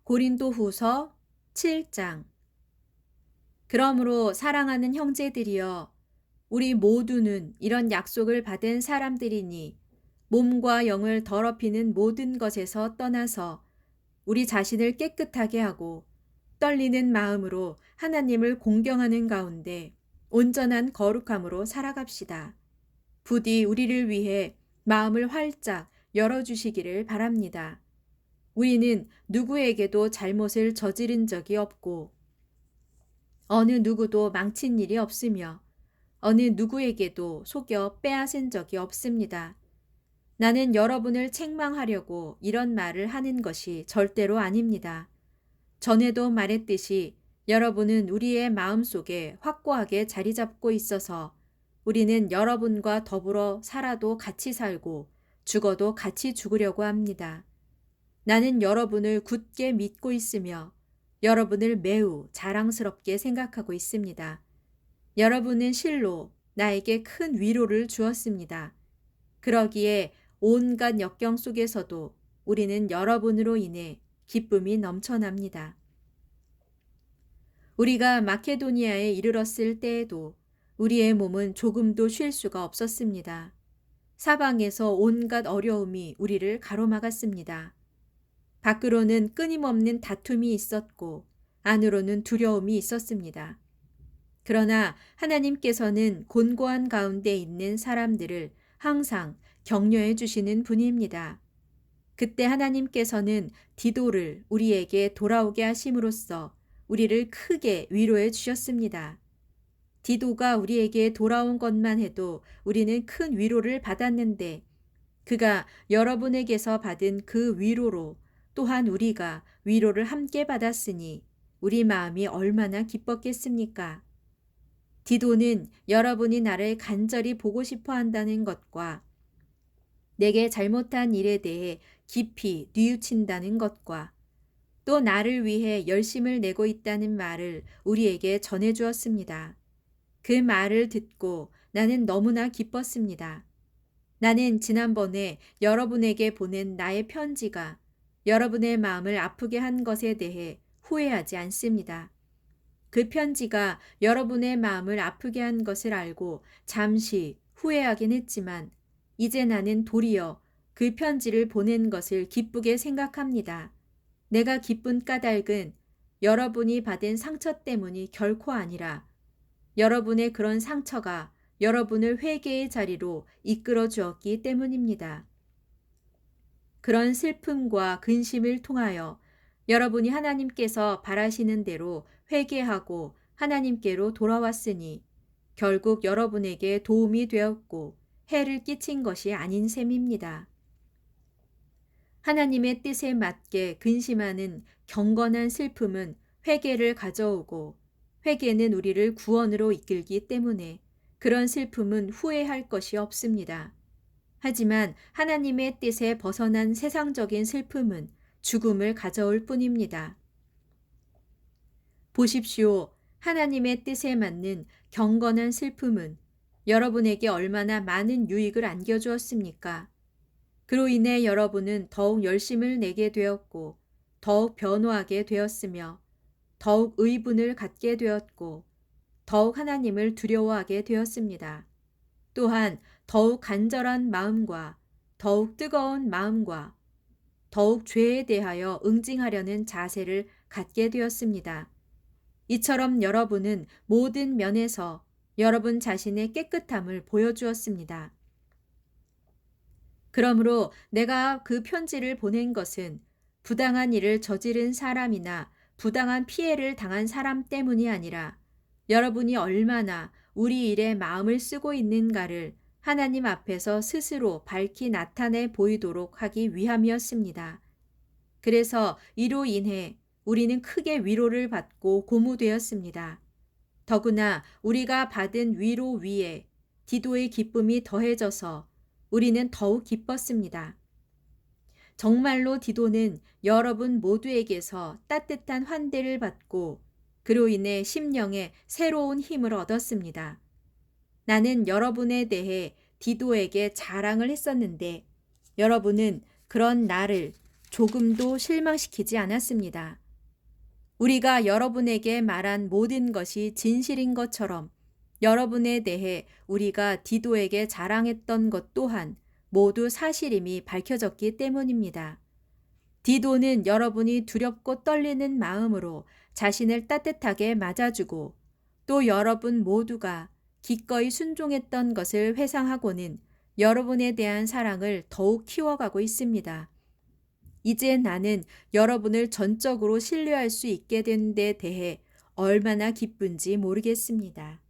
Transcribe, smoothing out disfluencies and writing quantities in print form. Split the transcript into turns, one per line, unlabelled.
고린도후서 7장. 그러므로 사랑하는 형제들이여, 우리 모두는 이런 약속을 받은 사람들이니 몸과 영을 더럽히는 모든 것에서 떠나서 우리 자신을 깨끗하게 하고 떨리는 마음으로 하나님을 공경하는 가운데 온전한 거룩함으로 살아갑시다. 부디 우리를 위해 마음을 활짝 열어주시기를 바랍니다. 우리는 누구에게도 잘못을 저지른 적이 없고 어느 누구도 망친 일이 없으며 어느 누구에게도 속여 빼앗은 적이 없습니다. 나는 여러분을 책망하려고 이런 말을 하는 것이 절대로 아닙니다. 전에도 말했듯이 여러분은 우리의 마음속에 확고하게 자리 잡고 있어서 우리는 여러분과 더불어 살아도 같이 살고 죽어도 같이 죽으려고 합니다. 나는 여러분을 굳게 믿고 있으며 여러분을 매우 자랑스럽게 생각하고 있습니다. 여러분은 실로 나에게 큰 위로를 주었습니다. 그러기에 온갖 역경 속에서도 우리는 여러분으로 인해 기쁨이 넘쳐납니다. 우리가 마케도니아에 이르렀을 때에도 우리의 몸은 조금도 쉴 수가 없었습니다. 사방에서 온갖 어려움이 우리를 가로막았습니다. 밖으로는 끊임없는 다툼이 있었고 안으로는 두려움이 있었습니다. 그러나 하나님께서는 곤고한 가운데 있는 사람들을 항상 격려해 주시는 분입니다. 그때 하나님께서는 디도를 우리에게 돌아오게 하심으로써 우리를 크게 위로해 주셨습니다. 디도가 우리에게 돌아온 것만 해도 우리는 큰 위로를 받았는데 그가 여러분에게서 받은 그 위로로 또한 우리가 위로를 함께 받았으니 우리 마음이 얼마나 기뻤겠습니까? 디도는 여러분이 나를 간절히 보고 싶어 한다는 것과 내게 잘못한 일에 대해 깊이 뉘우친다는 것과 또 나를 위해 열심을 내고 있다는 말을 우리에게 전해 주었습니다. 그 말을 듣고 나는 너무나 기뻤습니다. 나는 지난번에 여러분에게 보낸 나의 편지가 여러분의 마음을 아프게 한 것에 대해 후회하지 않습니다. 그 편지가 여러분의 마음을 아프게 한 것을 알고 잠시 후회하긴 했지만 이제 나는 도리어 그 편지를 보낸 것을 기쁘게 생각합니다. 내가 기쁜 까닭은 여러분이 받은 상처 때문이 결코 아니라 여러분의 그런 상처가 여러분을 회개의 자리로 이끌어 주었기 때문입니다. 그런 슬픔과 근심을 통하여 여러분이 하나님께서 바라시는 대로 회개하고 하나님께로 돌아왔으니 결국 여러분에게 도움이 되었고 해를 끼친 것이 아닌 셈입니다. 하나님의 뜻에 맞게 근심하는 경건한 슬픔은 회개를 가져오고 회개는 우리를 구원으로 이끌기 때문에 그런 슬픔은 후회할 것이 없습니다. 하지만 하나님의 뜻에 벗어난 세상적인 슬픔은 죽음을 가져올 뿐입니다. 보십시오. 하나님의 뜻에 맞는 경건한 슬픔은 여러분에게 얼마나 많은 유익을 안겨주었습니까? 그로 인해 여러분은 더욱 열심을 내게 되었고 더욱 변호하게 되었으며 더욱 의분을 갖게 되었고 더욱 하나님을 두려워하게 되었습니다. 또한 더욱 간절한 마음과 더욱 뜨거운 마음과 더욱 죄에 대하여 응징하려는 자세를 갖게 되었습니다. 이처럼 여러분은 모든 면에서 여러분 자신의 깨끗함을 보여주었습니다. 그러므로 내가 그 편지를 보낸 것은 부당한 일을 저지른 사람이나 부당한 피해를 당한 사람 때문이 아니라 여러분이 얼마나 우리 일에 마음을 쓰고 있는가를 하나님 앞에서 스스로 밝히 나타내 보이도록 하기 위함이었습니다. 그래서 이로 인해 우리는 크게 위로를 받고 고무되었습니다. 더구나 우리가 받은 위로 위에 디도의 기쁨이 더해져서 우리는 더욱 기뻤습니다. 정말로 디도는 여러분 모두에게서 따뜻한 환대를 받고 그로 인해 심령에 새로운 힘을 얻었습니다. 나는 여러분에 대해 디도에게 자랑을 했었는데 여러분은 그런 나를 조금도 실망시키지 않았습니다. 우리가 여러분에게 말한 모든 것이 진실인 것처럼 여러분에 대해 우리가 디도에게 자랑했던 것 또한 모두 사실임이 밝혀졌기 때문입니다. 디도는 여러분이 두렵고 떨리는 마음으로 자신을 따뜻하게 맞아주고 또 여러분 모두가 기꺼이 순종했던 것을 회상하고는 여러분에 대한 사랑을 더욱 키워가고 있습니다. 이제 나는 여러분을 전적으로 신뢰할 수 있게 된 데 대해 얼마나 기쁜지 모르겠습니다.